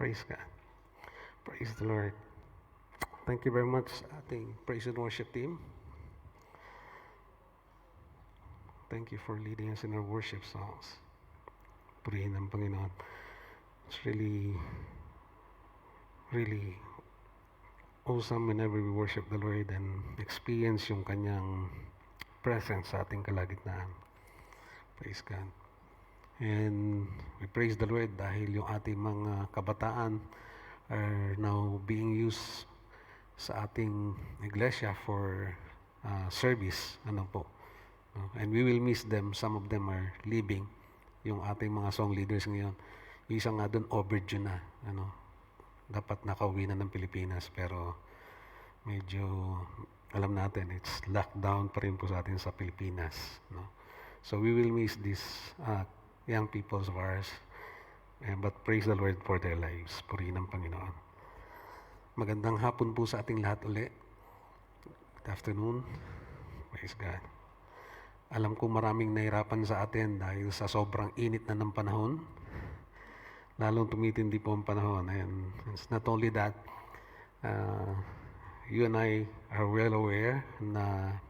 Praise God. Praise the Lord. Thank you very much, ating praise and worship team. Thank you for leading us in our worship songs. Purihin ang Panginoon. It's really awesome whenever we worship the Lord and experience yung Kanyang presence sa ating kalagitnaan. Praise God. And we praise the Lord dahil yung ating mga kabataan are now being used sa ating iglesia for service. Ano po? And we will miss them. Some of them are leaving. Yung ating mga song leaders ngayon. Yung isang nga doon, overdue na. Dapat nakauwi na ng Pilipinas. Pero medyo, alam natin, it's lockdown pa rin po sa atin sa Pilipinas. So we will miss these young peoples of ours. But praise the Lord for their lives. Purihin ang Panginoon. Magandang hapon po sa ating lahat uli. Good afternoon. Praise God. Alam ko maraming nahirapan sa atin dahil sa sobrang init na ng panahon. Lalong tumitindi po ang panahon. And it's not only that, you and I are well aware na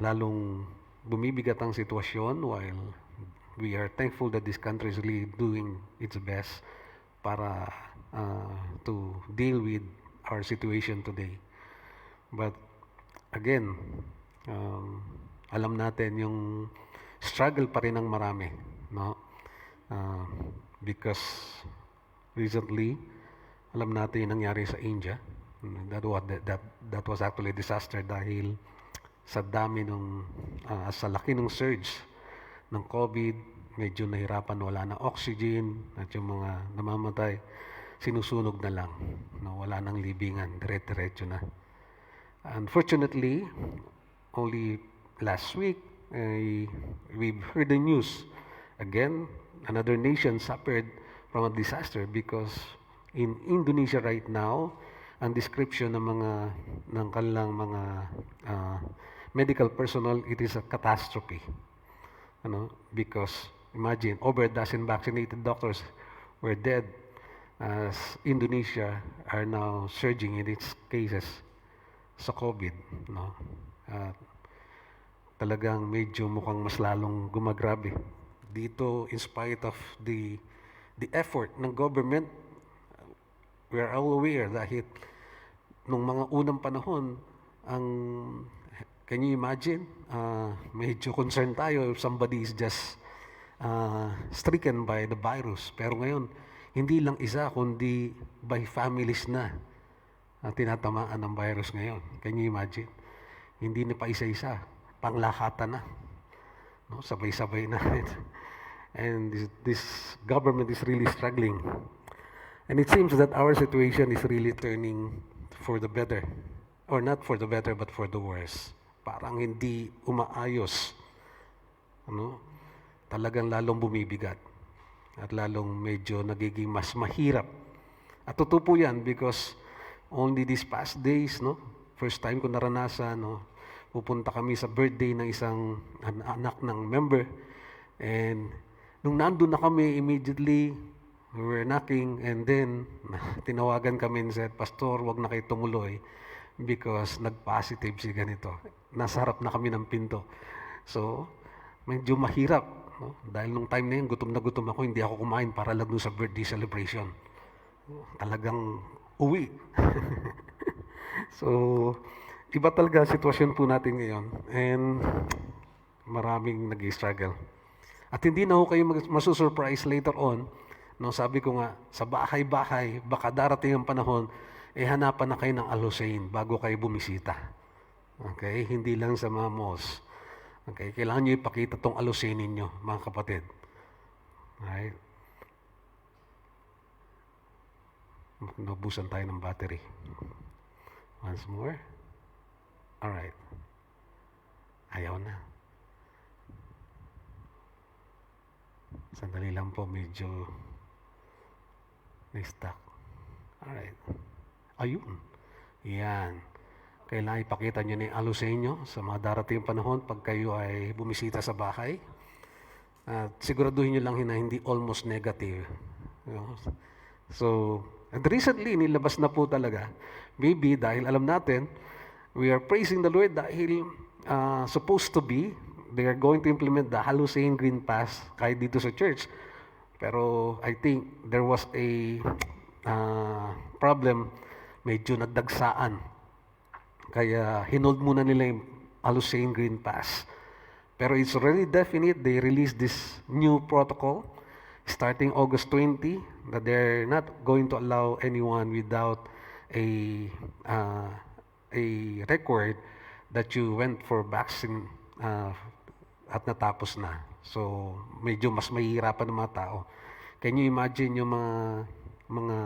lalong bumibigat ang sitwasyon while we are thankful that this country is really doing its best para to deal with our situation today. But again, alam natin yung struggle pa rin ng marami, no? Because recently, alam natin yung nangyari sa India. That was actually a disaster dahil sa dami nung sa laki ng surge ng COVID, medyo nahirapan, wala na oxygen, at yung mga namamatay, sinusunog na lang. No, wala nang libingan, dire-diretso na. Unfortunately, only last week, we've heard the news. Again, another nation suffered from a disaster because in Indonesia right now, ang description ng kanilang mga medical personnel, it is a catastrophe. Because imagine, over a dozen vaccinated doctors were dead as Indonesia are now surging in its cases sa COVID. Talagang medyo mukhang mas lalong gumagrabe. Dito, in spite of the effort ng government, we are all aware dahil nung mga unang panahon, can you imagine? Medyo concerned tayo if somebody is just stricken by the virus. Pero ngayon, hindi lang isa, kundi by families na tinatamaan ng virus ngayon. Can you imagine? Hindi na pa isa-isa, panglahatan na. No? Sabay-sabay na. And this government is really struggling. And it seems that our situation is really turning for the better. Or not for the better, but for the worse. Parang hindi umaayos. Talagang lalong bumibigat. At lalong medyo nagiging mas mahirap. At totoo po yan because only these past days, first time ko naranasan, pupunta kami sa birthday ng isang anak ng member. And nung nandun na kami, immediately, we were knocking and then tinawagan kami and said, Pastor, wag na kayo tumuloy because nag-positive si ganito. Nasa harap na kami ng pinto. So, medyo mahirap. Dahil nung time na yun, gutom na gutom ako, hindi ako kumain para lang sa birthday celebration. Talagang uwi. So, iba talaga sitwasyon po natin ngayon. And maraming nag-struggle. At hindi na ako kayo masusurprise later on. Sabi ko nga, sa bahay-bahay, baka darating ang panahon, hanapan na kayo ng Al-Hussein bago kayo bumisita. Okay? Hindi lang sa mga malls. Okay? Kailangan nyo ipakita tong Al-Hussein ninyo, mga kapatid. Alright? Naubusan tayo ng battery. Once more. Alright. Ayaw na. Sandali lang po, medyo na-stuck. Alright. Ayun. Yan. Kailangan ipakita nyo na yung Al-Hussein nyo sa mga darating panahon pag kayo ay bumisita sa bahay. At siguraduhin nyo lang na hindi almost negative. So, and recently, nilabas na po talaga. Maybe dahil alam natin, we are praising the Lord dahil supposed to be, they are going to implement the Halusain Green Pass kahit dito sa church. Pero I think there was a problem, medyo nagdagsaan. Kaya hinold muna nila yung Halusain Green Pass. Pero it's already definite, they released this new protocol starting August 20 that they're not going to allow anyone without a record that you went for vaccine at natapos na. So, medyo mas mahihirapan ng mga tao. Can you imagine yung mga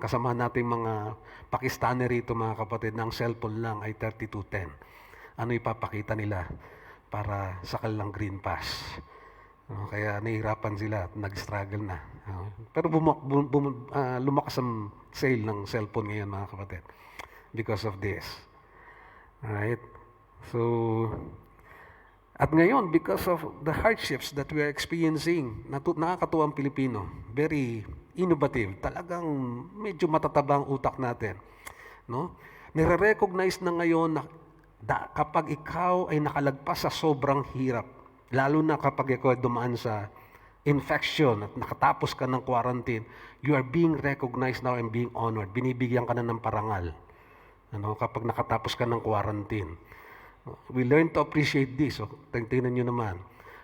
kasama nating mga Pakistani rito, mga kapatid, ng cellphone lang ay 3210. Ano ipapakita nila para sa kanilang Green Pass? Kaya nahihirapan sila at nag-struggle na. Pero lumakas ang sale ng cellphone ngayon, mga kapatid, because of this. Alright? So, at ngayon, because of the hardships that we are experiencing, nakakatuwa ang Pilipino, very innovative, talagang medyo matatabang utak natin. No? Nire-recognize na ngayon na kapag ikaw ay nakalagpas sa sobrang hirap, lalo na kapag ikaw ay dumaan sa infection at nakatapos ka ng quarantine, you are being recognized now and being honored. Binibigyan ka na ng parangal. Kapag nakatapos ka ng quarantine. We learn to appreciate this. So, tingnan nyo naman.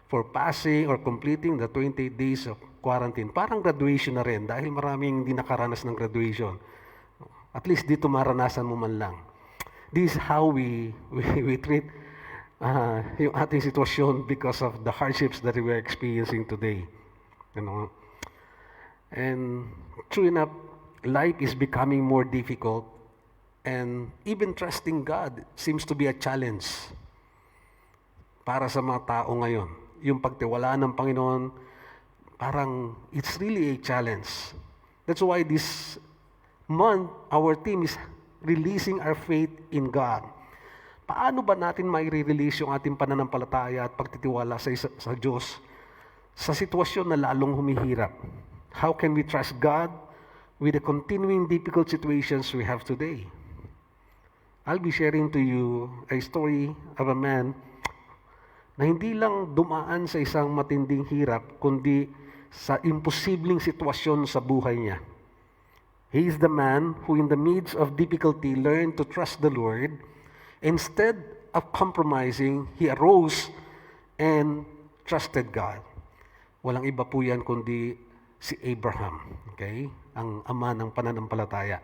For passing or completing the 28 days of quarantine, parang graduation na rin dahil maraming hindi nakaranas ng graduation. At least dito maranasan mo man lang. This is how we treat yung ating sitwasyon because of the hardships that we are experiencing today. And true enough, life is becoming more difficult. And even trusting God seems to be a challenge para sa mga tao ngayon. Yung pagtiwalaan ng Panginoon, parang it's really a challenge. That's why this month, our team is releasing our faith in God. Paano ba natin mai-release yung ating pananampalataya at pagtitiwala sa Diyos sa sitwasyon na lalong humihirap? How can we trust God with the continuing difficult situations we have today? I'll be sharing to you a story of a man na hindi lang dumaan sa isang matinding hirap, kundi sa imposibleng sitwasyon sa buhay niya. He is the man who in the midst of difficulty learned to trust the Lord. Instead of compromising, he arose and trusted God. Walang iba po yan kundi si Abraham, okay? Ang ama ng pananampalataya.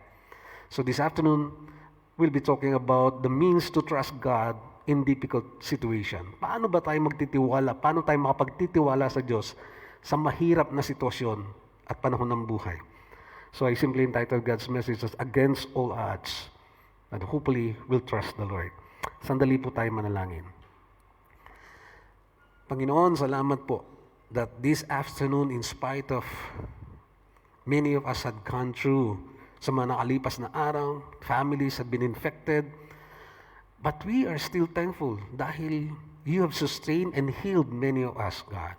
So this afternoon, we'll be talking about the means to trust God in difficult situation. Paano ba tayo magtitiwala? Paano tayo makapagtitiwala sa Diyos sa mahirap na sitwasyon at panahon ng buhay? So I simply entitled God's message as Against All Odds. And hopefully, we'll trust the Lord. Sandali po tayo manalangin. Panginoon, salamat po that this afternoon, in spite of many of us had gone through sa mga nakalipas na araw, families have been infected, but we are still thankful dahil you have sustained and healed many of us, God.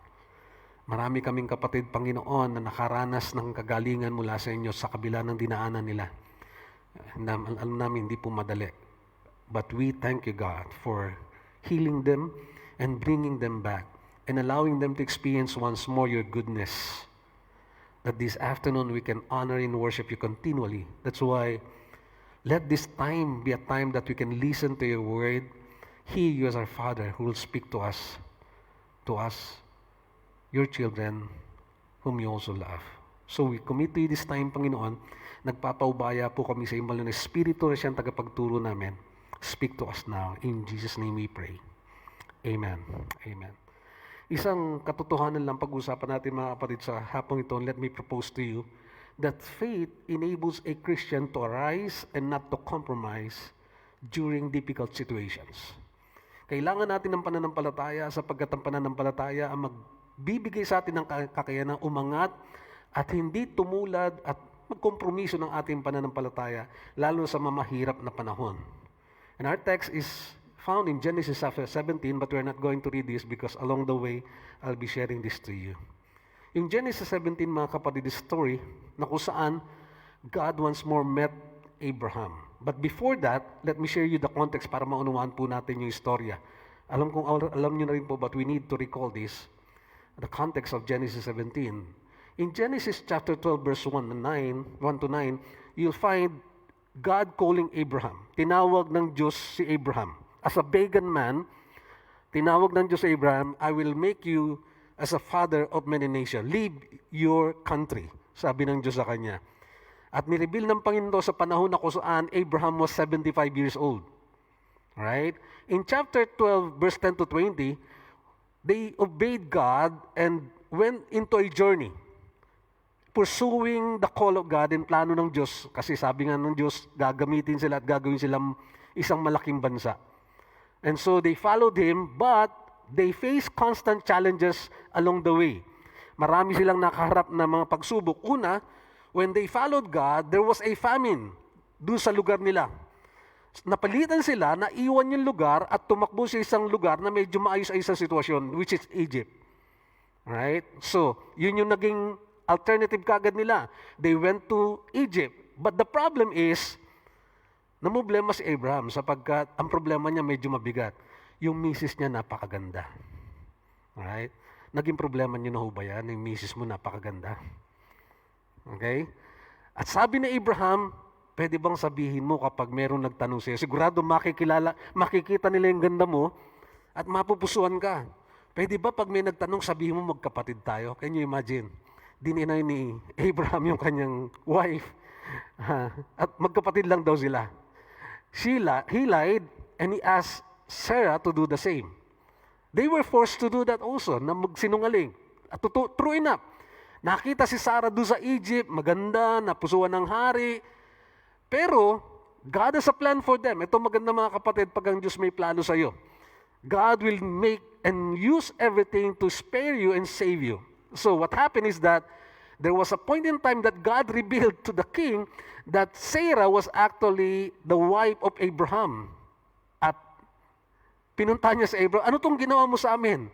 Marami kaming kapatid, Panginoon, na nakaranas ng kagalingan mula sa inyo sa kabila ng dinaanan nila. Alam namin, hindi po madali. But we thank you, God, for healing them and bringing them back and allowing them to experience once more your goodness. That this afternoon we can honor and worship you continually. That's why let this time be a time that we can listen to your word, hear you as our Father who will speak to us, your children, whom you also love. So we commit to you this time, Panginoon. Nagpapaubaya po kami sa imbal na Espiritu na siyang tagapagturo namin. Speak to us now. In Jesus' name we pray. Amen. Amen. Isang katotohanan lang pag-usapan natin, mga kapatid, sa hapong ito. Let me propose to you that faith enables a Christian to arise and not to compromise during difficult situations. Kailangan natin ng pananampalataya sapagkat ang pananampalataya ang magbibigay sa atin ng kakayanang umangat at hindi tumulad at magkompromiso ng ating pananampalataya lalo sa mamahirap na panahon. And our text is found in Genesis chapter 17, but we're not going to read this because along the way, I'll be sharing this to you. Yung Genesis 17, mga kapatid, is story na kung saan God once more met Abraham. But before that, let me share you the context para maunawaan po natin yung istorya. Alam niyo na rin po, but we need to recall this, the context of Genesis 17. In Genesis chapter 12, verse 1 to 9, you'll find God calling Abraham. Tinawag ng Diyos si Abraham. As a pagan man, tinawag ng Diyos si Abraham, I will make you as a father of many nations. Leave your country, sabi ng Diyos sa kanya. At nireveal ng Panginoon sa panahon na kung saan Abraham was 75 years old. Right? In chapter 12, verse 10 to 20, they obeyed God and went into a journey, pursuing the call of God and plano ng Diyos. Kasi sabi nga ng Diyos, gagamitin sila at gagawin silang isang malaking bansa. And so they followed Him, but they faced constant challenges along the way. Marami silang nakaharap na mga pagsubok. Una, when they followed God, there was a famine doon sa lugar nila. Napalitan sila, naiwan yung lugar at tumakbo sa isang lugar na medyo maayos-ayos ang sitwasyon, which is Egypt. Right? So, yun yung naging alternative kagad nila. They went to Egypt. But the problem is, namumblema si Abraham sapagkat ang problema niya medyo mabigat. Yung misis niya napakaganda. Right? Naging problema niyo na ho ba yan? Yung misis mo napakaganda. Okay? At sabi ni Abraham, pwede bang sabihin mo kapag merong nagtanong sa'yo, sigurado makikita nila yung ganda mo at mapupusuan ka. Pwede ba pag may nagtanong, sabihin mo magkapatid tayo? Can you imagine? Dininay ni Abraham yung kanyang wife. At magkapatid lang daw sila. He lied and he asked Sarah to do the same. They were forced to do that also, na magsinungaling. At true enough, nakita si Sarah doon sa Egypt, maganda, napusuan ng hari. Pero, God has a plan for them. Ito maganda mga kapatid, pag ang Diyos may plano sa iyo. God will make and use everything to spare you and save you. So, what happened is that there was a point in time that God revealed to the king that Sarah was actually the wife of Abraham. At pinunta niya sa Abraham, ano tong ginawa mo sa amin?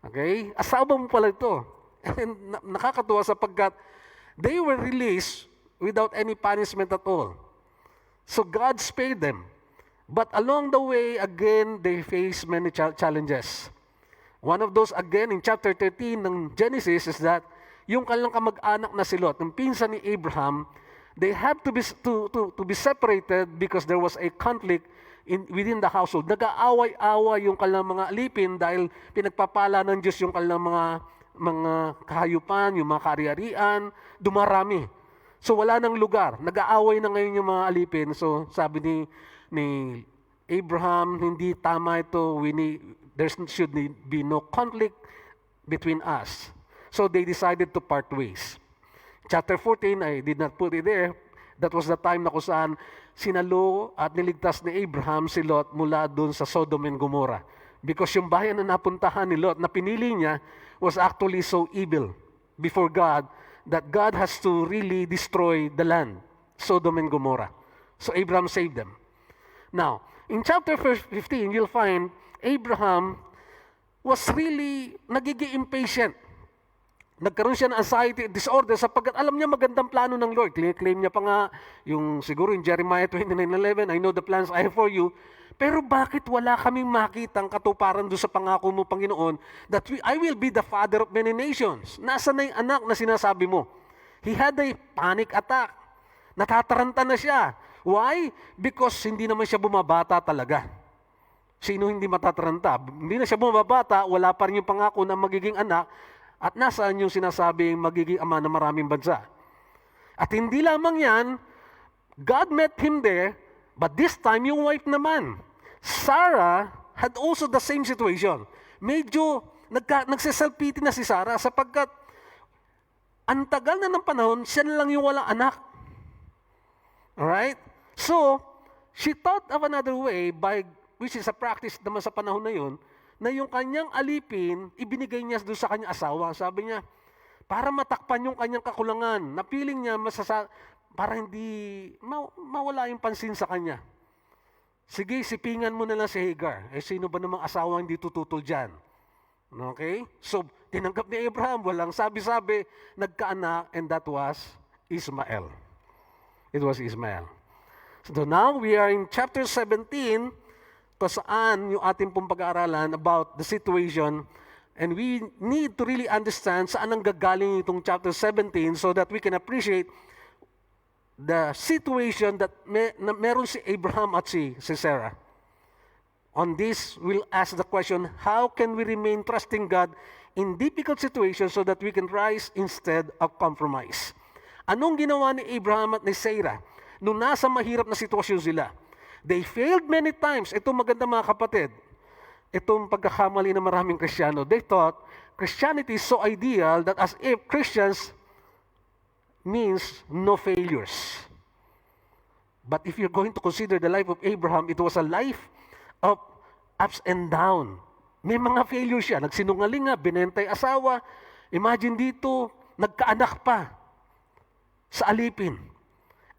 Okay? Asawa mo pala ito. And nakakatuwa sapagkat they were released without any punishment at all. So God spared them. But along the way, again, they faced many challenges. One of those, again, in chapter 13 ng Genesis is that yung kanilang kamag-anak na si Lot, ng pinsan ni Abraham, they had to be separated because there was a conflict within the household. Nag-aaway-away yung kanilang mga alipin dahil pinagpapala ng Diyos yung kanilang mga kahayupan, yung mga kaari-arian, dumarami. So wala nang lugar. Nag-aaway na ngayon yung mga alipin. So sabi ni Abraham, hindi tama ito. There should be no conflict between us. So they decided to part ways. Chapter 14, I did not put it there. That was the time na kung saan sinalo at niligtas ni Abraham si Lot mula doon sa Sodom and Gomorrah. Because yung bayan na napuntahan ni Lot, na pinili niya, was actually so evil before God that God has to really destroy the land, Sodom and Gomorrah. So Abraham saved them. Now, in chapter 15, you'll find Abraham was really nagiging impatient. Nagkaroon siya ng anxiety disorder sapagkat alam niya magandang plano ng Lord. Claim niya pa nga yung siguro yung Jeremiah 29:11, I know the plans I have for you. Pero bakit wala kaming makitang katuparan doon sa pangako mo, Panginoon, that I will be the father of many nations? Nasaan na yung anak na sinasabi mo? He had a panic attack. Natataranta na siya. Why? Because hindi naman siya bumabata talaga. Sino hindi matataranta? Hindi na siya bumabata, wala pa rin yung pangako na magiging anak, at nasaan yung sinasabing magiging ama ng maraming bansa. At hindi lamang yan, God met him there, but this time yung wife naman. Sarah had also the same situation. Medyo nagsiself-pity na si Sarah sapagkat ang tagal na ng panahon, siya na lang yung walang anak. Alright? So, she thought of another way which is a practice naman sa panahon na yun, na yung kanyang alipin, ibinigay niya doon sa kanyang asawa. Sabi niya, para matakpan yung kanyang kakulangan, napiling niya para hindi mawala yung pansin sa kanya. Sige, sipingan mo na lang si Hagar. Sino ba namang asawa hindi tututol dyan? Okay? So, tinanggap ni Abraham, walang sabi-sabi, nagkaanak, and that was Ismael. It was Ismael. So now, we are in chapter 17, to saan yung ating pong pag-aaralan about the situation, and we need to really understand saan ang gagaling itong chapter 17 so that we can appreciate the situation that meron si Abraham at si Sarah. On this, we'll ask the question, how can we remain trusting God in difficult situations so that we can rise instead of compromise? Anong ginawa ni Abraham at ni Sarah nung nasa mahirap na sitwasyon sila? They failed many times. Ito maganda mga kapatid. Itong pagkakamali ng maraming Kristiyano. They thought Christianity is so ideal that as if Christians means no failures. But if you're going to consider the life of Abraham, it was a life of ups and down. May mga failures siya. Nagsinungaling nga, binentay asawa. Imagine dito, nagkaanak pa sa alipin.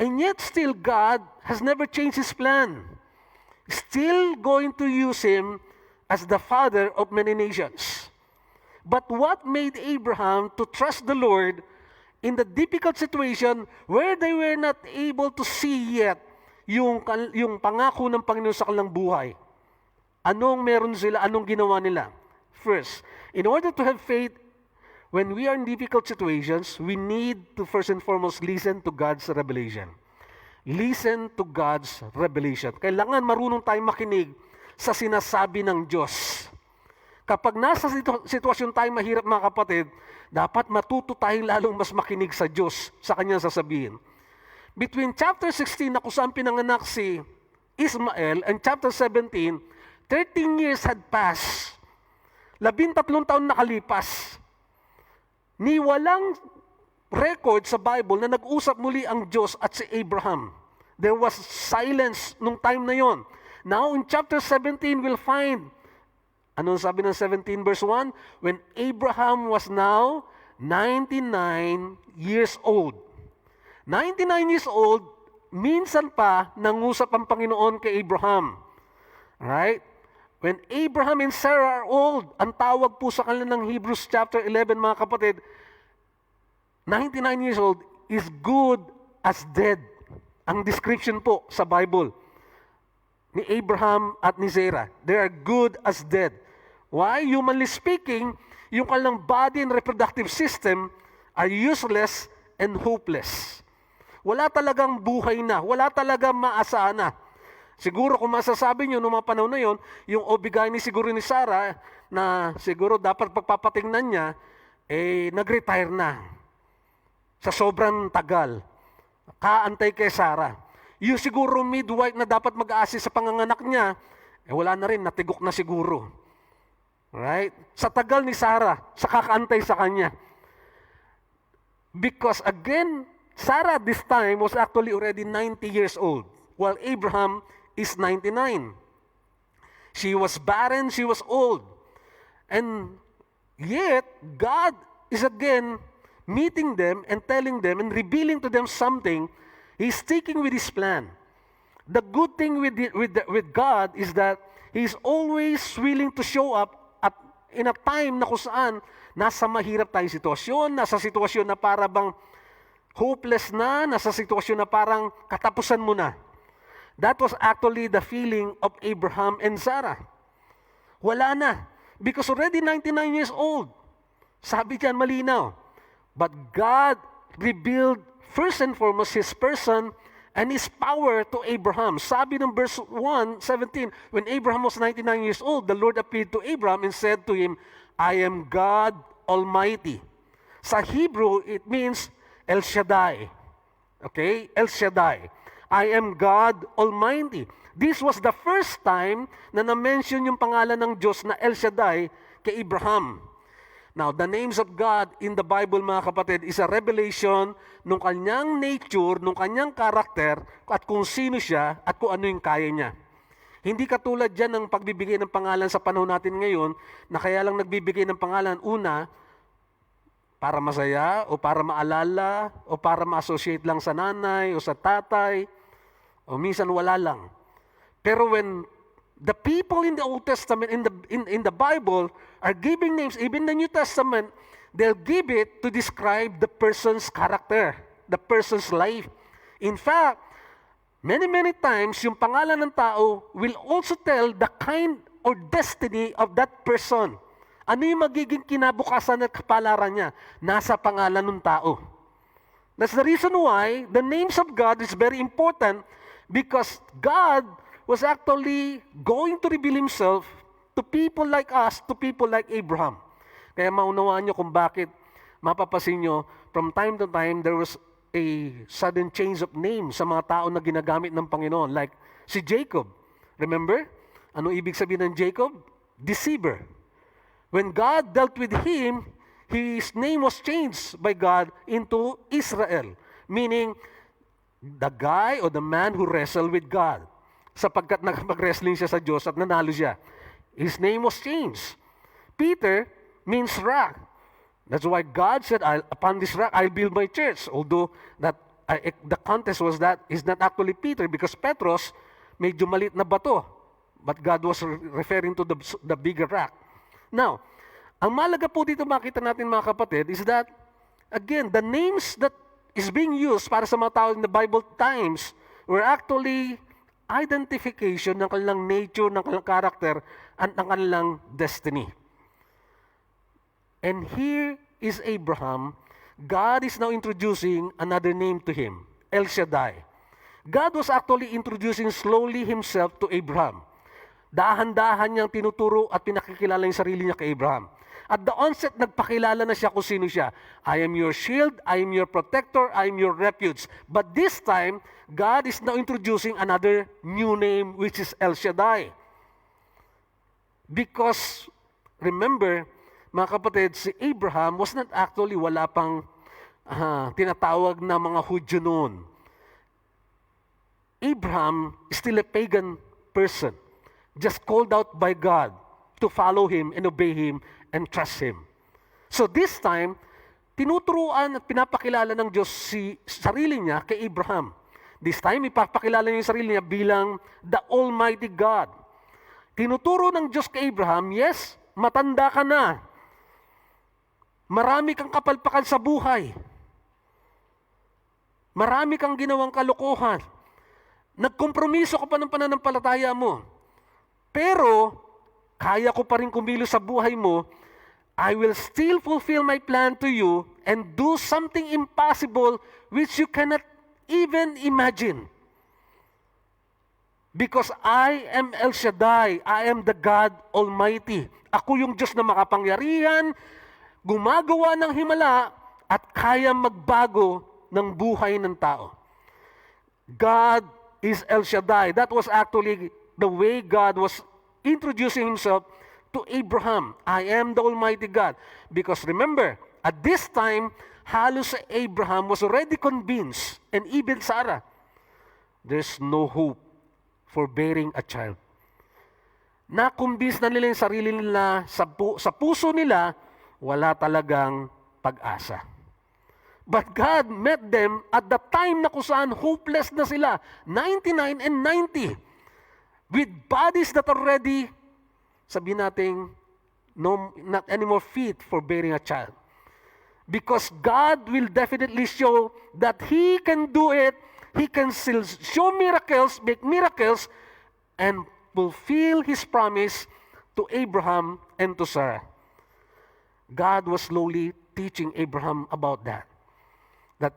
And yet still God has never changed His plan. Still going to use him as the father of many nations. But what made Abraham to trust the Lord in the difficult situation where they were not able to see yet yung pangako ng Panginoon sa kanilang buhay? Anong meron sila? Anong ginawa nila? First, in order to have faith when we are in difficult situations, we need to first and foremost listen to God's revelation. Listen to God's revelation. Kailangan marunong tayong makinig sa sinasabi ng Diyos. Kapag nasa sitwasyon tayo mahirap mga kapatid, dapat matuto tayong lalong mas makinig sa Diyos, sa Kanyang sasabihin. Between chapter 16 na kung saan pinanganak si Ismael and chapter 17, 13 years had passed. 13 taon nakalipas. Ni walang record sa Bible na nag-usap muli ang Diyos at si Abraham. There was silence nung time na yon. Now in chapter 17, we'll find, anong sabi ng 17 verse 1? When Abraham was now 99 years old. 99 years old, minsan pa nangusap ang Panginoon kay Abraham. Right? When Abraham and Sarah are old, ang tawag po sa kanila ng Hebrews chapter 11, mga kapatid, 99 years old is good as dead. Ang description po sa Bible ni Abraham at ni Sarah, they are good as dead. Why? Humanly speaking, yung kanilang body and reproductive system are useless and hopeless. Wala talagang buhay na, wala talagang maasahan na. Siguro kung masasabi nyo noong mga panahon na yon, yung obigay ni siguro ni Sarah na siguro dapat pagpapatingnan niya, nag-retire na. Sa sobrang tagal. Kaantay kay Sarah. Yung siguro midwife na dapat mag-assist sa panganganak niya, wala na rin, natigok na siguro. Right? Sa tagal ni Sarah, sa kakaantay sa kanya. Because again, Sarah this time was actually already 90 years old, while Abraham is 99. She was barren, she was old. And yet, God is again meeting them and telling them and revealing to them something. He's sticking with His plan. The good thing with God is that He's always willing to show up in a time na kung saan nasa mahirap tayong sitwasyon, nasa sitwasyon na para bang hopeless na, nasa sitwasyon na parang katapusan mo na. That was actually the feeling of Abraham and Sarah. Wala na. Because already 99 years old. Sabi diyan malinaw. But God revealed first and foremost His person and His power to Abraham. Sabi ng verse 1:17, when Abraham was 99 years old, the Lord appeared to Abraham and said to him, I am God Almighty. Sa Hebrew, it means El Shaddai. Okay? El Shaddai. I am God Almighty. This was the first time na na-mention yung pangalan ng Diyos na El Shaddai kay Abraham. Now, the names of God in the Bible, mga kapatid, is a revelation ng kanyang nature, ng kanyang karakter, at kung sino siya, at kung ano yung kaya niya. Hindi katulad dyan ng pagbibigay ng pangalan sa panahon natin ngayon, na kaya lang nagbibigay ng pangalan, una, para masaya, o para maalala, o para ma-associate lang sa nanay, o sa tatay, o minsan wala lang. Pero when The people in the Old Testament, in the Bible, are giving names. Even the New Testament, they'll give it to describe the person's character, the person's life. In fact, many times, yung pangalan ng tao will also tell the kind or destiny of that person. Ano yung magiging kinabukasan at kapalaran niya? Nasa pangalan ng tao. That's the reason why the names of God is very important, because God was actually going to reveal Himself to people like us, to people like Abraham. Kaya maunawaan nyo kung bakit mapapasin nyo, from time to time, there was a sudden change of name sa mga tao na ginagamit ng Panginoon. Like si Jacob. Remember? Ano ibig sabihin ng Jacob? Deceiver. When God dealt with him, his name was changed by God into Israel. Meaning, the guy or the man who wrestled with God. Sapagkat nakapag-wrestling siya sa Diyos at nanalo siya. His name was changed. Peter means rock. That's why God said, upon this rock, I'll build my church. Although the context is not actually Peter, because Petros, medyo maliit na bato. But God was referring to the bigger rock. Now, ang malaga po dito makita natin mga kapatid is that, again, the names that is being used para sa mga tao in the Bible times were actually identification ng kanilang nature, ng kanilang character, at ng kanilang destiny. And here is Abraham. God is now introducing another name to him, El Shaddai. God was actually introducing slowly Himself to Abraham. Dahan-dahan niyang tinuturo at pinakikilala yung sarili niya kay Abraham. At the onset, nagpakilala na siya kung sino siya. I am your shield, I am your protector, I am your refuge. But this time, God is now introducing another new name, which is El Shaddai. Because, remember, mga kapatid, si Abraham was not actually wala pang tinatawag na mga Hudyo noon. Abraham is still a pagan person, just called out by God to follow Him and obey Him and trust Him. So this time, tinuturuan at pinapakilala ng Diyos si sarili niya kay Abraham. This time, ipapakilala niya yung sarili niya bilang the Almighty God. Tinuturo ng Diyos kay Abraham, yes, matanda ka na. Marami kang kapalpakan sa buhay. Marami kang ginawang kalokohan. Nagkompromiso ka pa ng pananampalataya mo. Pero, kaya ko pa rin kumilos sa buhay mo. I will still fulfill my plan to you and do something impossible which you cannot even imagine. Because I am El Shaddai, I am the God Almighty. Ako yung Diyos na makapangyarihan, gumagawa ng himala, at kaya magbago ng buhay ng tao. God is El Shaddai. That was actually the way God was introducing Himself to Abraham. I am the Almighty God. Because remember, at this time, halos Abraham was already convinced, and even Sarah, there's no hope for bearing a child. Nakumbins na nila yung sarili nila, sa puso nila, wala talagang pag-asa. But God met them at the time na kung saan hopeless na sila, 99 and 90, with bodies that are ready, sabihin natin, not anymore fit for bearing a child. Because God will definitely show that He can do it. He can still show miracles, make miracles, and fulfill His promise to Abraham and to Sarah. God was slowly teaching Abraham about that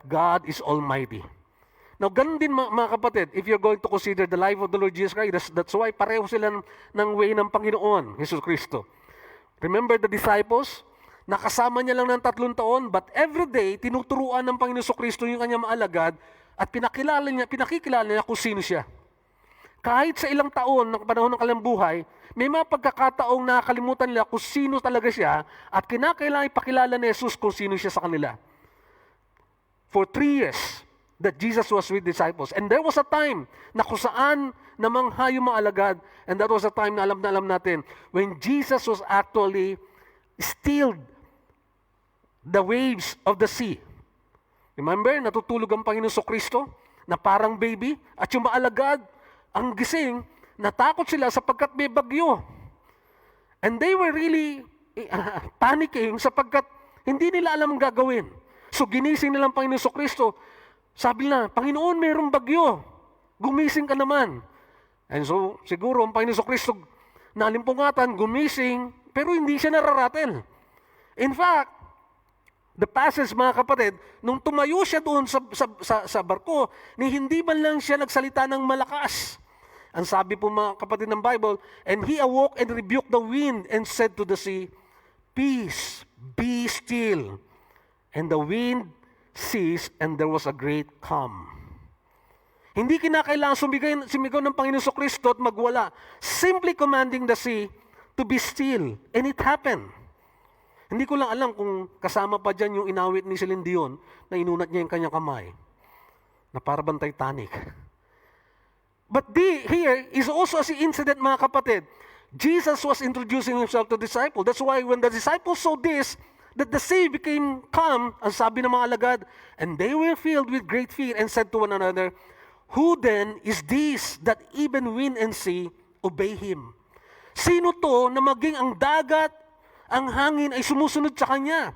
God is Almighty. Now, ganun din mga kapatid, if you're going to consider the life of the Lord Jesus Christ, that's why pareho sila ng way ng Panginoon, Jesus Cristo. Remember the disciples? Nakasama niya lang ng 3 taon, but every day, tinuturuan ng Panginoon Kristo yung kanyang maalagad, at pinakikilala niya kung sino siya. Kahit sa ilang taon ng panahon ng kanilang buhay, may mga pagkakataong nakakalimutan nila kung sino talaga siya, at kinakailangan ipakilala ni Jesus kung sino siya sa kanila. For 3 years, that Jesus was with disciples. And there was a time na kung saan namangha yung mga alagad, and that was a time na alam natin, when Jesus was actually stilled the waves of the sea. Remember, natutulog ang Panginoon Kristo na parang baby, at yung mga alagad, ang gising, natakot sila sapagkat may bagyo. And they were really panicking sapagkat hindi nila alam ang gagawin. So ginising nilang Panginoon Kristo. Sabi nila, Panginoon, mayroong bagyo. Gumising ka naman. And so, siguro, ang Panginoon Kristo, nalimpungatan, gumising, pero hindi siya nararatel. In fact, the passage, mga kapatid, nung tumayo siya doon sa barko, ni hindi man lang siya nagsalita ng malakas. Ang sabi po mga kapatid ng Bible, and he awoke and rebuked the wind and said to the sea, Peace, be still. And the wind ceased and there was a great calm. Hindi kinakailangan sumigaw ng Panginoon Kristo at magwala. Simply commanding the sea to be still. And it happened. Hindi ko lang alam kung kasama pa dyan yung inawit ni Celine Dion na inunat niya yung kanyang kamay. Na para bang Titanic. But here is also an incident, mga kapatid. Jesus was introducing himself to the disciples. That's why when the disciples saw this, that the sea became calm, ang sabi ng mga alagad, and they were filled with great fear and said to one another, Who then is this that even wind and sea obey him? Sino to na maging ang dagat, ang hangin ay sumusunod sa kanya?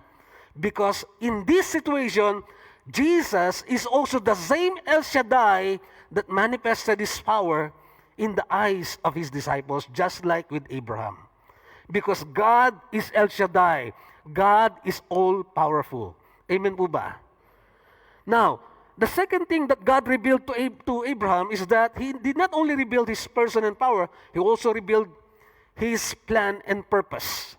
Because in this situation, Jesus is also the same El Shaddai that manifested his power in the eyes of his disciples, just like with Abraham. Because God is El Shaddai. God is all-powerful. Amen po ba? Now, the second thing that God revealed to Abraham is that he did not only reveal his person and power, he also revealed his plan and purpose.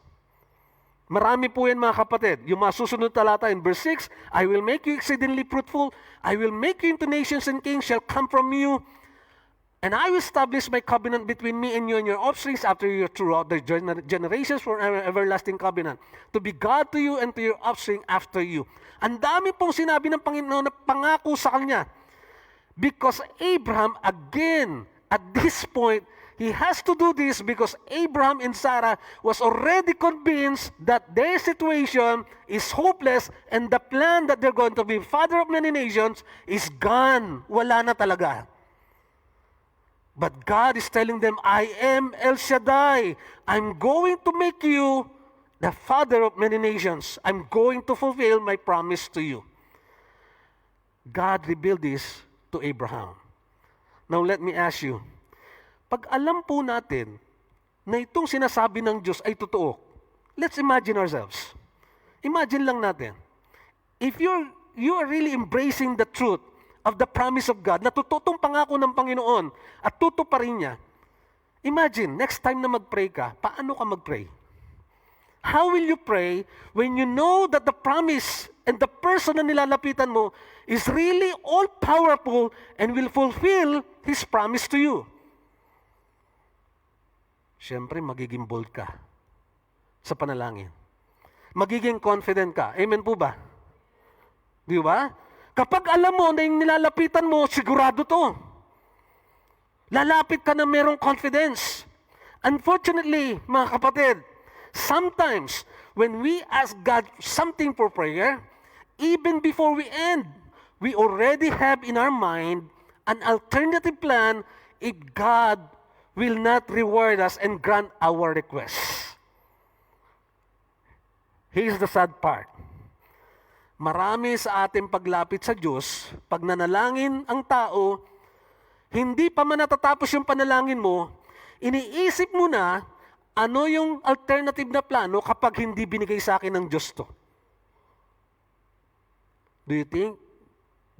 Marami po yan, mga kapatid. Yung mga susunod talata in verse 6, I will make you exceedingly fruitful. I will make you into nations and kings shall come from you. And I will establish my covenant between me and you and your offspring after you throughout the generations for an everlasting covenant. To be God to you and to your offspring after you. Ang dami pong sinabi ng Panginoon na pangako sa kanya. Because Abraham, again, at this point, he has to do this because Abraham and Sarah was already convinced that their situation is hopeless and the plan that they're going to be father of many nations is gone. Wala na talaga. But God is telling them, I am El Shaddai. I'm going to make you the father of many nations. I'm going to fulfill my promise to you. God revealed this to Abraham. Now let me ask you, pag alam po natin na itong sinasabi ng Diyos ay totoo, let's imagine ourselves. Imagine lang natin, if you are really embracing the truth of the promise of God, na totoong pangako ng Panginoon at tutuparin niya, imagine, next time na mag-pray ka, paano ka mag-pray? How will you pray when you know that the promise and the person na nilalapitan mo is really all-powerful and will fulfill His promise to you? Siyempre, magiging bold ka sa panalangin. Magiging confident ka. Amen po ba? Di ba? Kapag alam mo na yung nilalapitan mo, sigurado to. Lalapit ka na merong confidence. Unfortunately, mga kapatid, sometimes when we ask God something for prayer, even before we end, we already have in our mind an alternative plan if God will not reward us and grant our requests. Here's the sad part. Marami sa ating paglapit sa Diyos, pag nanalangin ang tao, hindi pa man natatapos yung panalangin mo, iniisip mo na ano yung alternative na plano kapag hindi binigay sa akin ng Diyos to. Do you think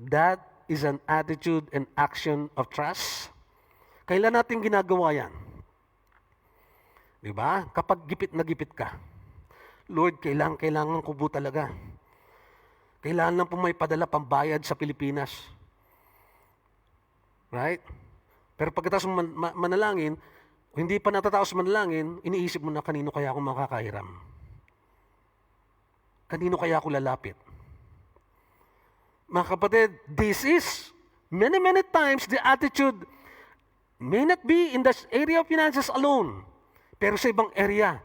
that is an attitude and action of trust? Kailan natin ginagawa yan? Di ba? Kapag gipit na gipit ka. Lord, kailangan ko po talaga. Kailangan lang po may padala pambayad sa Pilipinas. Right? Pero pagkatapos manalangin, hindi pa natatapos manalangin, iniisip mo na kanino kaya ako makakahiram. Kanino kaya ako lalapit. Mga kapatid, this is many times the attitude may not be in the area of finances alone, pero sa ibang area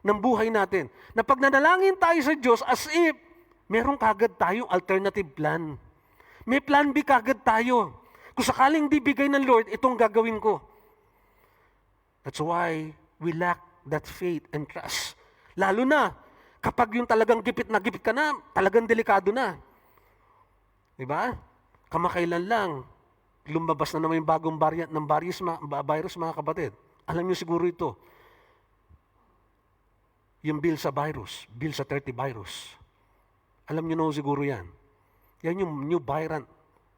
ng buhay natin. Na pag nanalangin tayo sa Diyos as if meron kagad tayong alternative plan. May plan B kagad tayo. Kung sakaling di bigay ng Lord, itong gagawin ko. That's why we lack that faith and trust. Lalo na, kapag yung talagang gipit ka na, talagang delikado na. Diba? Kamakailan lang, lumabas na naman yung bagong variant ng virus, mga kapatid. Alam niyo siguro ito, yung Bill sa 30 virus. Alam niyo na siguro yan. Yan yung new variant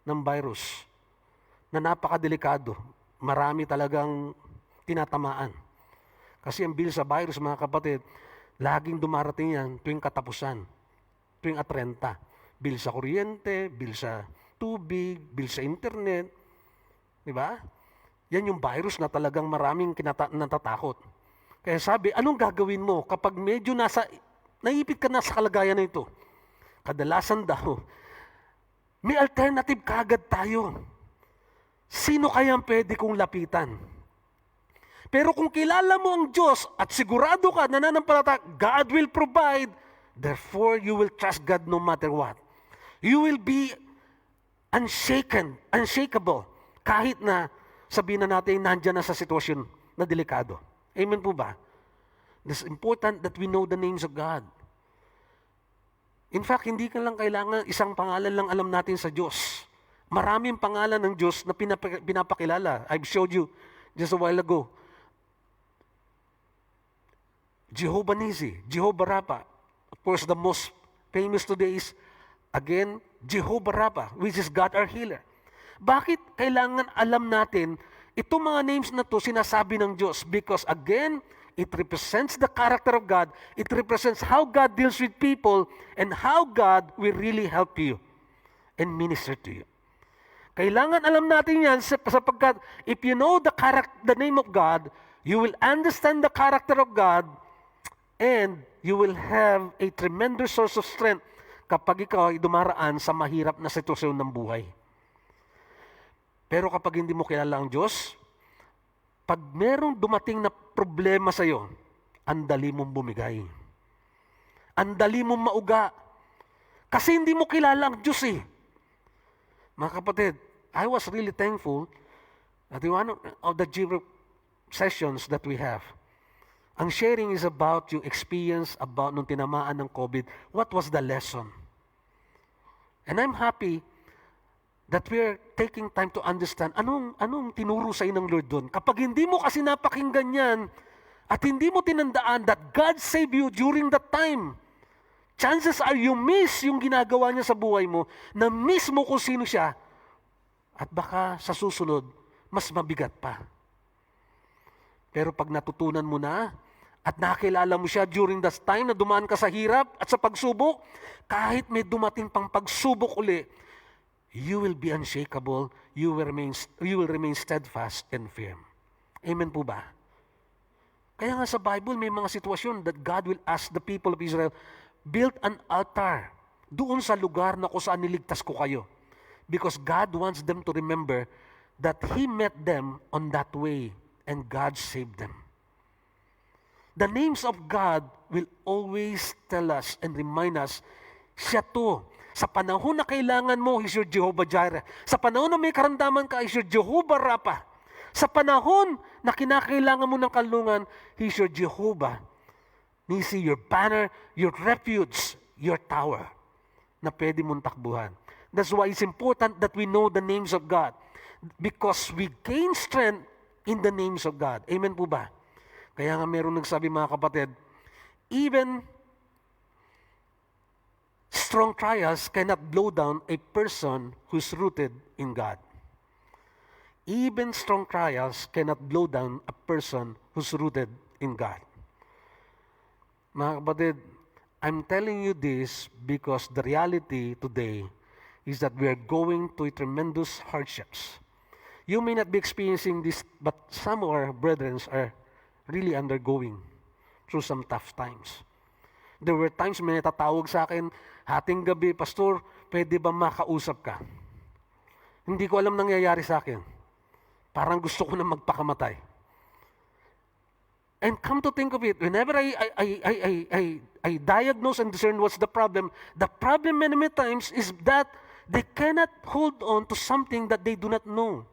ng virus na napakadelikado. Marami talagang tinatamaan. Kasi ang Bill sa virus, mga kapatid, laging dumarating yan tuwing katapusan, tuwing at-30. Bill sa kuryente, bill sa tubig, bill sa internet. Diba? Yan yung virus na talagang maraming natatakot. Kaya sabi, anong gagawin mo kapag medyo naipit ka na sa kalagayan na ito? Kadalasan daw, may alternative kagad tayo. Sino kayang pwede kong lapitan? Pero kung kilala mo ang Diyos at sigurado ka, nananampalataya, God will provide, therefore you will trust God no matter what. You will be unshakable, kahit na sabihin na natin nandiyan na sa sitwasyon na delikado. Amen po ba? It's important that we know the names of God. In fact, hindi ka lang kailangan isang pangalan lang alam natin sa Diyos. Maraming pangalan ng Diyos na pinapakilala. I've showed you just a while ago. Jehovah Nissi, Jehovah Rapha. Of course, the most famous today is, again, Jehovah Rapha, which is God our healer. Bakit kailangan alam natin itong mga names na to sinasabi ng Diyos? Because again, it represents the character of God. It represents how God deals with people and how God will really help you and minister to you. Kailangan alam natin yan sapagkat if you know the name of God, you will understand the character of God and you will have a tremendous source of strength kapag ikaw ay dumaraan sa mahirap na sitwasyon ng buhay. Pero kapag hindi mo kilala ang Diyos, pag merong dumating na problema sa iyo, andali mong bumigay. Andali mong mauga. Kasi hindi mo kilala ang Diyos eh. Mga kapatid, I was really thankful at one of the GRIP sessions that we have. Ang sharing is about yung experience about nung tinamaan ng COVID. What was the lesson? And I'm happy that we're taking time to understand anong tinuro sa ng Lord doon. Kapag hindi mo kasi napakinggan yan at hindi mo tinandaan that God saved you during that time, chances are you miss yung ginagawa niya sa buhay mo, na miss mo kung sino siya, at baka sa susunod, mas mabigat pa. Pero pag natutunan mo na, at nakilala mo siya during that time na dumaan ka sa hirap at sa pagsubok, kahit may dumating pang pagsubok uli, you will be unshakable, you will remain steadfast and firm. Amen po ba? Kaya nga sa Bible, may mga sitwasyon that God will ask the people of Israel, build an altar doon sa lugar na kung saan niligtas ko kayo. Because God wants them to remember that He met them on that way and God saved them. The names of God will always tell us and remind us, siya to. Sa panahon na kailangan mo, He's your Jehovah Jireh. Sa panahon na may karamdaman ka, He's your Jehovah Rapha. Sa panahon na kinakailangan mo ng kalungan, He's your Jehovah Nissi, your banner, your refuge, your tower, na pwede mong takbuhan. That's why it's important that we know the names of God. Because we gain strength in the names of God. Amen po ba? Kaya nga meron nagsabi, mga kapatid, even strong trials cannot blow down a person who's rooted in God. Even strong trials cannot blow down a person who's rooted in God. Mga kapatid, I'm telling you this because the reality today is that we are going through tremendous hardships. You may not be experiencing this, but some of our brethren are really undergoing through some tough times. There were times may natatawag sa akin, hating gabi, Pastor, pwede ba makausap ka? Hindi ko alam nangyayari sa akin. Parang gusto ko na magpakamatay. And come to think of it, whenever I diagnose and discern what's the problem many times is that they cannot hold on to something that they do not know.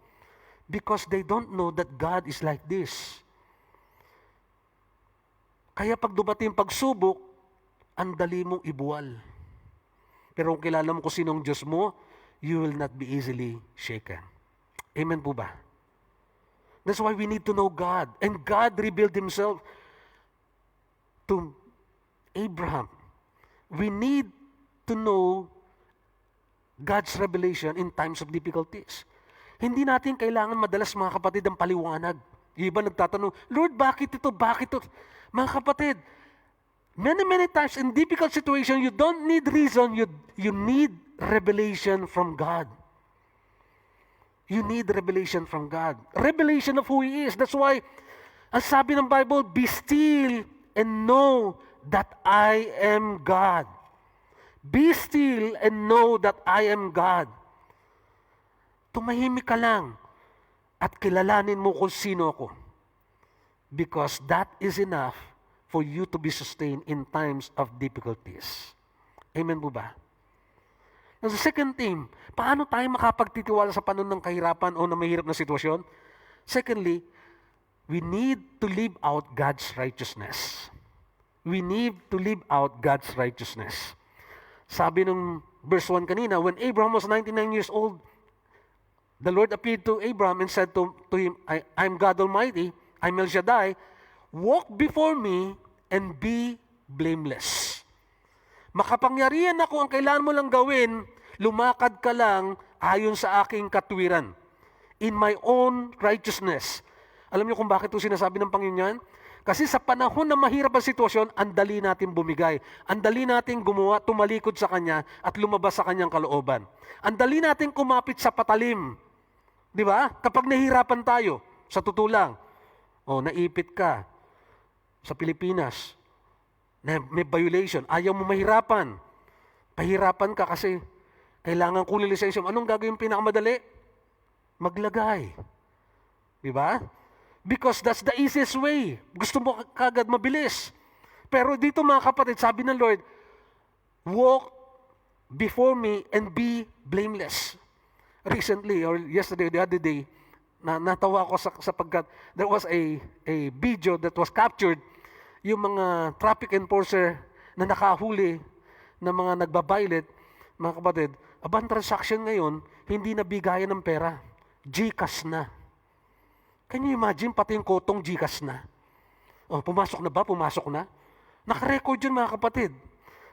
Because they don't know that God is like this. Kaya pag dumating pagsubok, ang dali mong ibuwal. Pero kung kilala mo kung sinong Diyos mo, you will not be easily shaken. Amen po ba? That's why we need to know God. And God revealed Himself to Abraham. We need to know God's revelation in times of difficulties. Hindi natin kailangan madalas, mga kapatid, ang paliwanag. Yung iba nagtatanong, Lord, bakit ito? Bakit ito? Mga kapatid, many times in difficult situation, you don't need reason, you need revelation from God. You need revelation from God. Revelation of who He is. That's why, ang sabi ng Bible, be still and know that I am God. Be still and know that I am God. Tumahimik ka lang at kilalanin mo kung sino ako. Because that is enough for you to be sustained in times of difficulties. Amen po ba? Now, the second thing, paano tayo makapagtitiwala sa panahon ng kahirapan o na mahirap na sitwasyon? Secondly, we need to live out God's righteousness. We need to live out God's righteousness. Sabi nung verse 1 kanina, when Abraham was 99 years old, the Lord appeared to Abraham and said to him, I'm God Almighty, I'm El Shaddai, walk before me and be blameless. Makapangyarihan ako, ang kailangan mo lang gawin, lumakad ka lang ayon sa aking katwiran. In my own righteousness. Alam niyo kung bakit ito sinasabi ng Panginoon? Kasi sa panahon na mahirap ang sitwasyon, ang dali natin bumigay. Ang dali natin gumawa, tumalikod sa Kanya at lumabas sa Kanyang kalooban. Ang dali natin kumapit sa patalim. Di ba? Kapag nahihirapan tayo, sa tutulang, naipit ka sa Pilipinas, may violation, ayaw mo mahirapan. Pahirapan ka kasi kailangan kunin lisensya. Anong gagawin pinakamadali? Maglagay. Di ba? Because that's the easiest way. Gusto mo kagad mabilis. Pero dito mga kapatid, sabi ng Lord, walk before me and be blameless. Recently, or yesterday, the other day, natawa ako sapagkat there was a video that was captured, yung mga traffic enforcer na nakahuli na mga nagbabiolate, mga kapatid, abang transaction ngayon, hindi na bigayan ng pera. GCash na. Can you imagine, pati yung kotong GCash na? Pumasok na ba? Pumasok na? Nakarecord yun mga kapatid.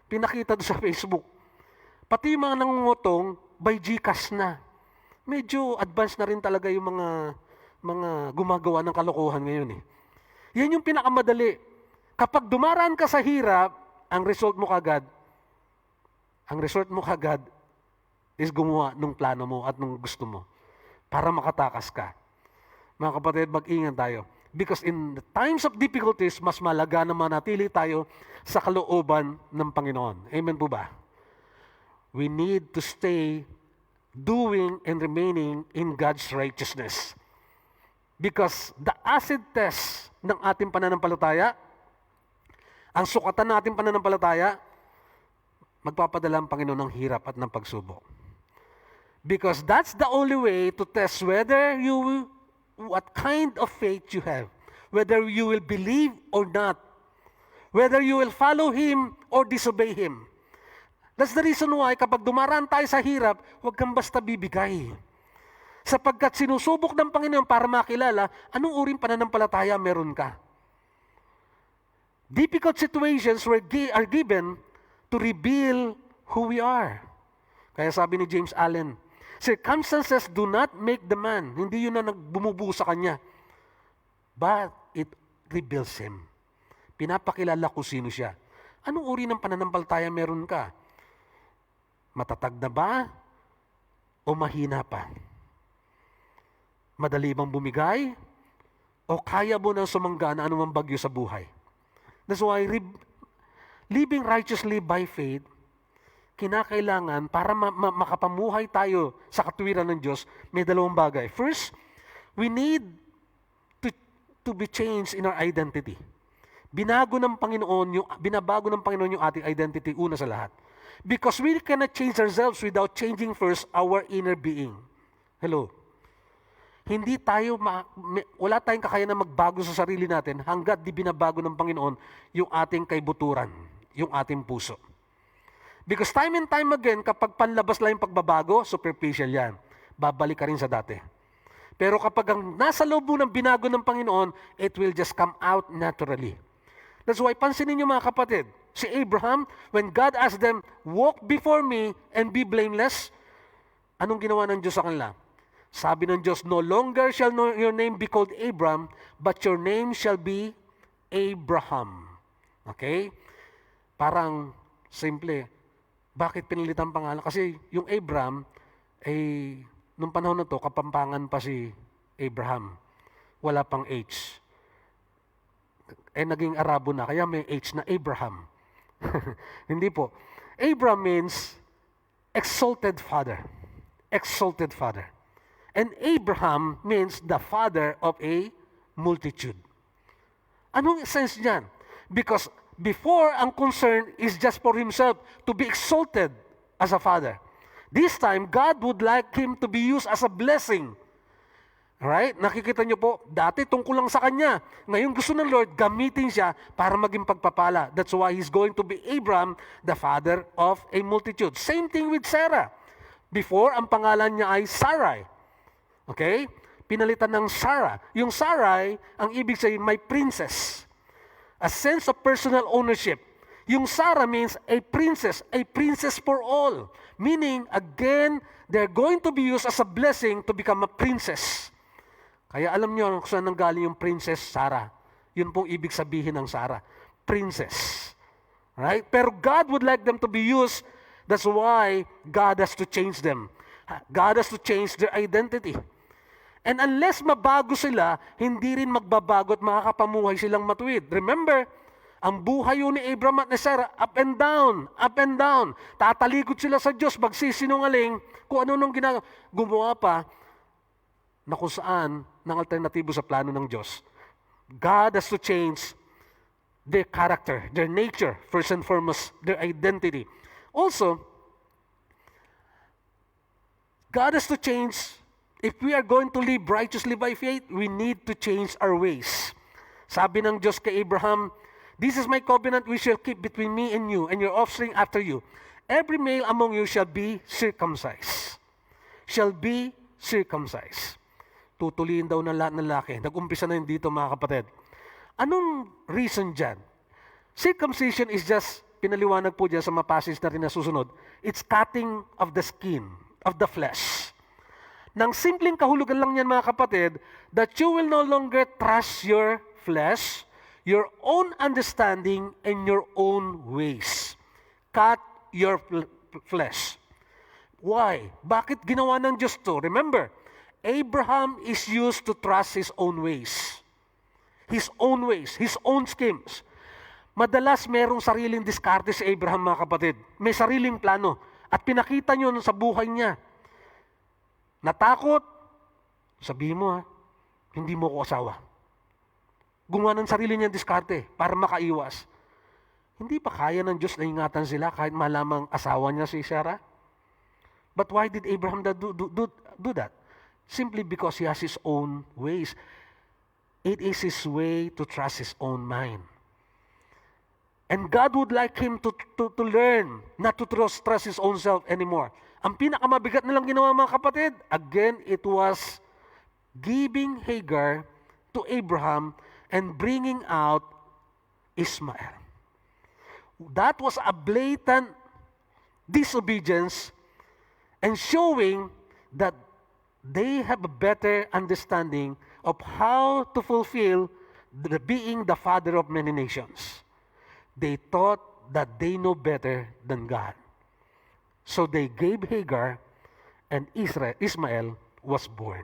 Pinakita doon sa Facebook. Pati yung mga nangungutong, by GCash na. Medyo advanced na rin talaga yung mga gumagawa ng kalokohan ngayon eh. Yan yung pinakamadali. Kapag dumaraan ka sa hirap, ang result mo kagad is gumawa ng plano mo at ng gusto mo para makatakas ka. Mga kapatid, mag-ingat tayo. Because in the times of difficulties, mas malaga na manatili tayo sa kalooban ng Panginoon. Amen po ba? We need to stay doing and remaining in God's righteousness. Because the acid test ng ating pananampalataya, ang sukatan ng ating pananampalataya, magpapadala ang Panginoon ng hirap at ng pagsubok. Because that's the only way to test whether what kind of faith you have, whether you will believe or not, whether you will follow Him or disobey Him. That's the reason why kapag dumaraan tayo sa hirap, huwag kang basta bibigay. Sapagkat sinusubok ng Panginoon para makilala anong uring pananampalataya meron ka. Difficult situations are given to reveal who we are. Kaya sabi ni James Allen, circumstances do not make the man. Hindi yun na bumubuo sa kanya. But it reveals him. Pinapakilala ko sino siya. Anong uri ng pananampalataya meron ka? Matatag na ba? O mahina pa? Madali bang bumigay? O kaya mo nang sumangga na anumang bagyo sa buhay? That's why living righteously by faith, kinakailangan para makapamuhay tayo sa katwiran ng Diyos, may dalawang bagay. First, we need to be changed in our identity. Binabago ng Panginoon yung ating identity una sa lahat. Because we cannot change ourselves without changing first our inner being. Hello. Hindi tayo, wala tayong kakayanan magbago sa sarili natin hanggat di binabago ng Panginoon yung ating kaibuturan, yung ating puso. Because time and time again, kapag panlabas lang yung pagbabago, superficial yan. Babalik ka rin sa dati. Pero kapag ang nasa loob mo ng binago ng Panginoon, it will just come out naturally. That's why, pansinin niyo mga kapatid, si Abraham, when God asked them, walk before me and be blameless, anong ginawa ng Diyos sa kanila? Sabi ng Diyos, no longer shall your name be called Abram, but your name shall be Abraham. Okay? Parang simple. Bakit pinalitan pangalan? Kasi yung Abram, nung panahon na to, kapampangan pa si Abraham. Wala pang H. Naging Arabo na, kaya may H na Abraham. Hindi po. Abram means exalted father. Exalted father. And Abraham means the father of a multitude. Anong sense niyan? Because before, ang concern is just for himself to be exalted as a father. This time, God would like him to be used as a blessing. Alright? Nakikita niyo po, dati tungkol lang sa kanya. Ngayon gusto ng Lord, gamitin siya para maging pagpapala. That's why he's going to be Abraham, the father of a multitude. Same thing with Sarah. Before, ang pangalan niya ay Sarai. Okay? Pinalitan ng Sarah. Yung Sarai, ang ibig sabihin, may princess. A sense of personal ownership. Yung Sarah means a princess for all. Meaning, again, they're going to be used as a blessing to become a princess. Kaya alam niyo kung saan nanggaling yung princess Sarah. Yun pong ibig sabihin ng Sarah. Princess. Right? Pero God would like them to be used. That's why God has to change them. God has to change their identity. And unless mabago sila, hindi rin magbabago at makakapamuhay silang matuwid. Remember, ang buhay yun ni Abraham at ni Sarah, up and down, up and down. Tatalikod sila sa Diyos, magsisinungaling, kung ano nung gumawa pa, na kung saan, ng alternatibo sa plano ng Diyos. God has to change their character, their nature, first and foremost, their identity. Also, God has to change. If we are going to live righteously by faith, we need to change our ways. Sabi ng Diyos kay Abraham, this is my covenant we shall keep between me and you and your offspring after you. Every male among you shall be circumcised. Shall be circumcised. Tutuliin daw ng lahat ng lalaki. Nag-umpisa na yun dito mga kapatid. Anong reason dyan? Circumcision is just, pinaliwanag po dyan sa mga passage na rin na susunod, it's cutting of the skin, of the flesh. Nang simpleng kahulugan lang yan mga kapatid, that you will no longer trust your flesh, your own understanding, and your own ways. Cut your flesh. Why? Bakit ginawa ng Diyos to? Remember, Abraham is used to trust his own ways. His own ways, his own schemes. Madalas merong sariling diskarte si Abraham mga kapatid. May sariling plano. At pinakita nyo sa buhay niya. Natakot, sabihin mo hindi mo ko asawa. Gumawa ng sarili niyang diskarte para makaiwas. Hindi pa kaya ng Diyos na ingatan sila kahit malamang asawa niya si Sarah? But why did Abraham do that? Simply because he has his own ways. It is his way to trust his own mind. And God would like him to learn not to trust his own self anymore. Ang pinakamabigat nilang ginawa mga kapatid, again, it was giving Hagar to Abraham and bringing out Ismael. That was a blatant disobedience and showing that they have a better understanding of how to fulfill being the father of many nations. They thought that they know better than God. So they gave Hagar, and Ismael was born.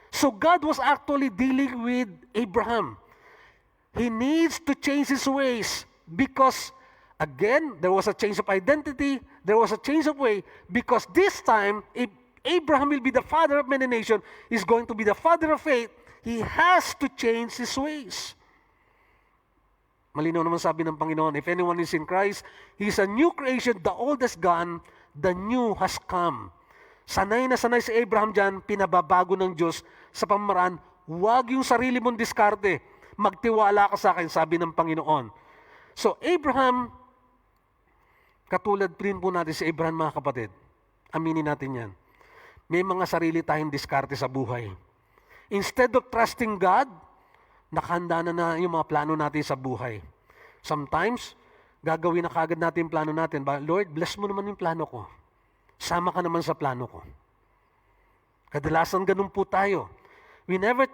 So God was actually dealing with Abraham. He needs to change his ways because, again, there was a change of identity, there was a change of way, because this time, if Abraham will be the father of many nations, is going to be the father of faith, he has to change his ways. Malinaw naman sabi ng Panginoon, if anyone is in Christ, he is a new creation, the old has gone, the new has come. Sanay na sanay si Abraham dyan, pinababago ng Diyos sa pamamaraan, huwag yung sarili mong diskarte. Magtiwala ka sa akin, sabi ng Panginoon. So Abraham, katulad rin po natin si Abraham mga kapatid, aminin natin yan. May mga sarili tayong diskarte sa buhay. Instead of trusting God, nakahanda na yung mga plano natin sa buhay. Sometimes, gagawin na kagad natin yung plano natin. Lord, bless mo naman yung plano ko. Sama ka naman sa plano ko. Kadalasan ganun po tayo. We never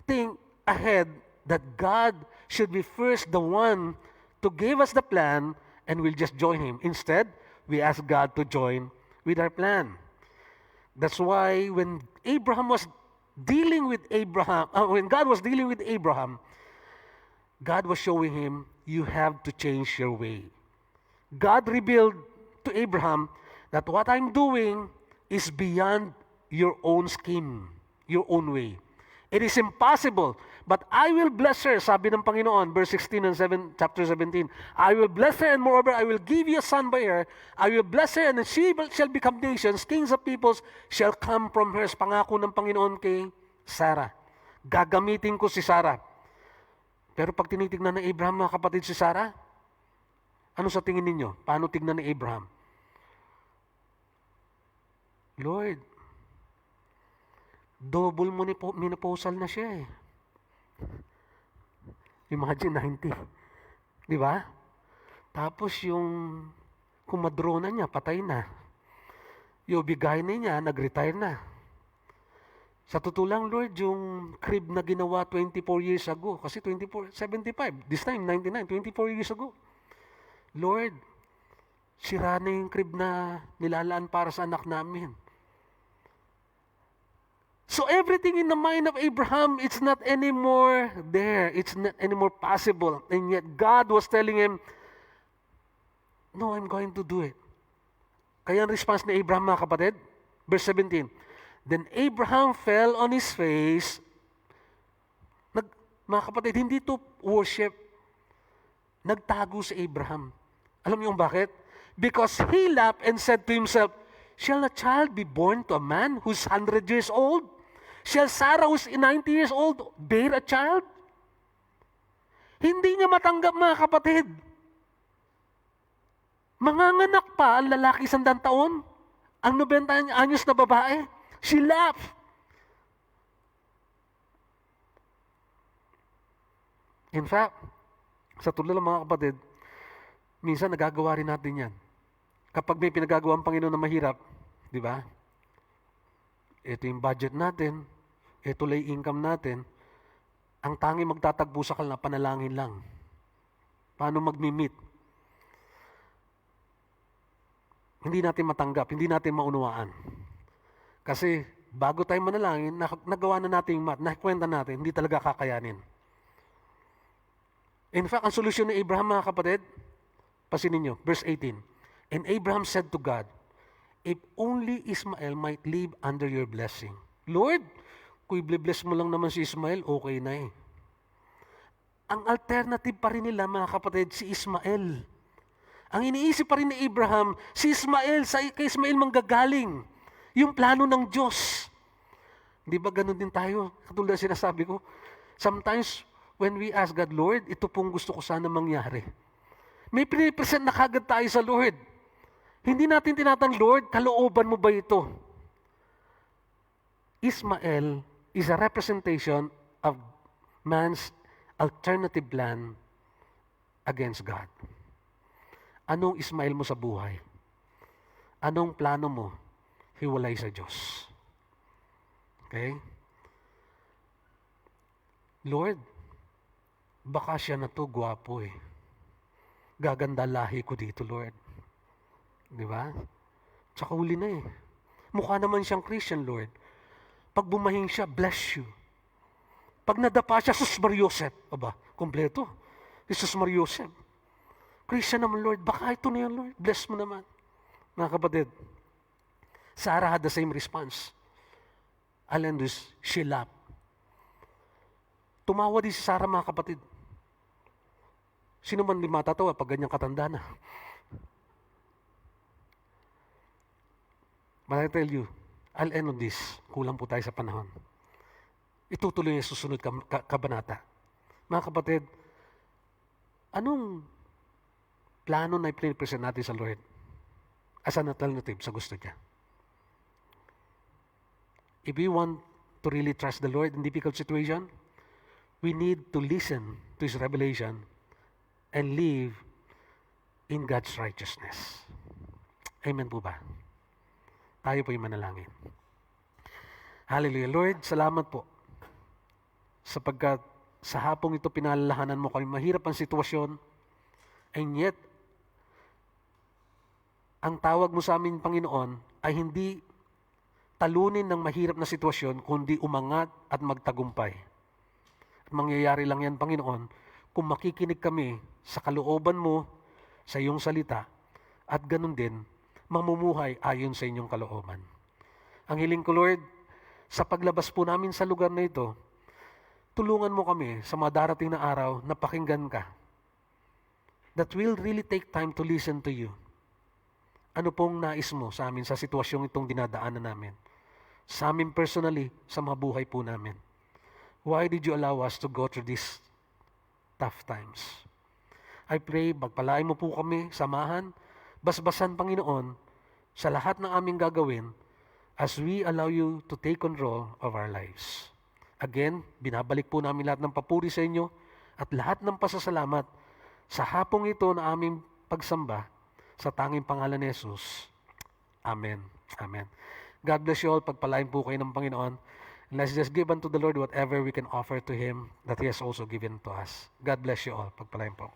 think ahead that God should be first the one to give us the plan and we'll just join Him. Instead, we ask God to join with our plan. That's why when Abraham was dealing with when God was dealing with Abraham, God was showing him, you have to change your way. God revealed to Abraham that what I'm doing is beyond your own scheme, your own way. It is impossible, but I will bless her, sabi ng Panginoon, verse 16 and chapter 17. I will bless her, and moreover, I will give you a son by her. I will bless her, and she shall become nations, kings of peoples shall come from her. Pangako ng Panginoon kay Sarah. Gagamitin ko si Sarah. Pero pag tinitignan ng Abraham, mga kapatid, si Sarah, ano sa tingin ninyo? Paano tignan ni Abraham? Lord, double menopausal na siya eh. Imagine 90. Di ba? Tapos yung kumadrona niya, patay na. Yung bigay niya, nag-retire na. Sa totoo lang, Lord, yung crib na ginawa 24 years ago, kasi 75, this time 99, 24 years ago. Lord, sira na yung crib na nilalaan para sa anak namin. So everything in the mind of Abraham, it's not anymore there. It's not anymore possible. And yet God was telling him, no, I'm going to do it. Kaya ang response ni Abraham, mga kapatid, verse 17, then Abraham fell on his face. Mga kapatid, hindi to worship. Nagtago si Abraham. Alam niyo bakit? Because he laughed and said to himself, shall a child be born to a man who's 100 years old? Shall Sarah who's 90 years old bear a child? Hindi niya matanggap, mga kapatid. Manganganak pa ang lalaki 100 taon, ang 90 anyos na babae. She laughed. In fact, sa tulad ng mga kapatid, minsan nagagawa rin natin yan. Kapag may pinagagawa ang Panginoon na mahirap, di ba? Ito yung budget natin, ito lang yung income natin, ang tangi magtatagpo sa kanila, panalangin lang. Paano mag-meet? Hindi natin matanggap, hindi natin maunawaan. Kasi bago tayo manalangin, nagawa na natin yung nakwenta natin, hindi talaga kakayanin. In fact, ang solusyon ni Abraham, mga kapatid, pasinin nyo, verse 18. And Abraham said to God, if only Ismael might live under your blessing. Lord, kung i-bless mo lang naman si Ismael, okay na eh. Ang alternative pa rin nila, mga kapatid, si Ismael. Ang iniisip pa rin ni Abraham, si Ismael, kay Ismael manggagaling. Yung plano ng Diyos. Di ba ganun din tayo? Katulad sinasabi ko, sometimes when we ask God, Lord, ito pong gusto ko sana mangyari. May pinipresent na kagad tayo sa Lord. Hindi natin tinatanong, Lord, kalooban mo ba ito? Ismael is a representation of man's alternative plan against God. Anong Ismael mo sa buhay? Anong plano mo? Hiwalay sa Diyos. Okay? Lord, baka siya na to gwapo eh. Gaganda lahi ko dito, Lord. Di ba? Tsaka huli na eh. Mukha naman siyang Christian, Lord. Pag bumahing siya, bless you. Pag nadapa siya, Sus Mariosep. Aba, kompleto. Sus Mariosep. Christian naman, Lord. Baka ito na yan, Lord. Bless mo naman. Mga kapatid, Sarah had the same response. Alam this, she laughed. Tumawa din si Sarah, mga kapatid. Sino man di matatawa pag ganyang katanda na? But I tell you, I'll end on this. Kulang po tayo sa panahon. Itutuloy niya susunod kabanata. Mga kapatid, anong plano na i-present natin sa Lord as an alternative sa gusto niya? If we want to really trust the Lord in difficult situation, we need to listen to His revelation and live in God's righteousness. Amen po ba? Tayo po yung manalangin. Hallelujah. Lord, salamat po sapagkat sa hapong ito pinalalahanan mo kami mahirap ang sitwasyon, and yet ang tawag mo sa amin, Panginoon, ay hindi talunin ng mahirap na sitwasyon, kundi umangat at magtagumpay. At mangyayari lang yan, Panginoon, kung makikinig kami sa kalooban mo, sa iyong salita, at ganun din, mamumuhay ayon sa inyong kalooban. Ang hiling ko, Lord, sa paglabas po namin sa lugar na ito, tulungan mo kami sa mga darating na araw na pakinggan ka. That we'll really take time to listen to you. Ano pong nais mo sa amin sa sitwasyong itong dinadaanan namin? Sa amin personally, sa mga buhay po namin. Why did you allow us to go through these tough times? I pray, pagpalain mo po kami, samahan, basbasan, Panginoon, sa lahat ng aming gagawin as we allow you to take control of our lives. Again, binabalik po namin lahat ng papuri sa inyo at lahat ng pasasalamat sa hapong ito na aming pagsamba sa tanging pangalan ni Jesus. Amen. Amen. God bless you all. Pagpalain po kayo ng Panginoon. And let's just give unto the Lord whatever we can offer to Him that He has also given to us. God bless you all. Pagpalain po.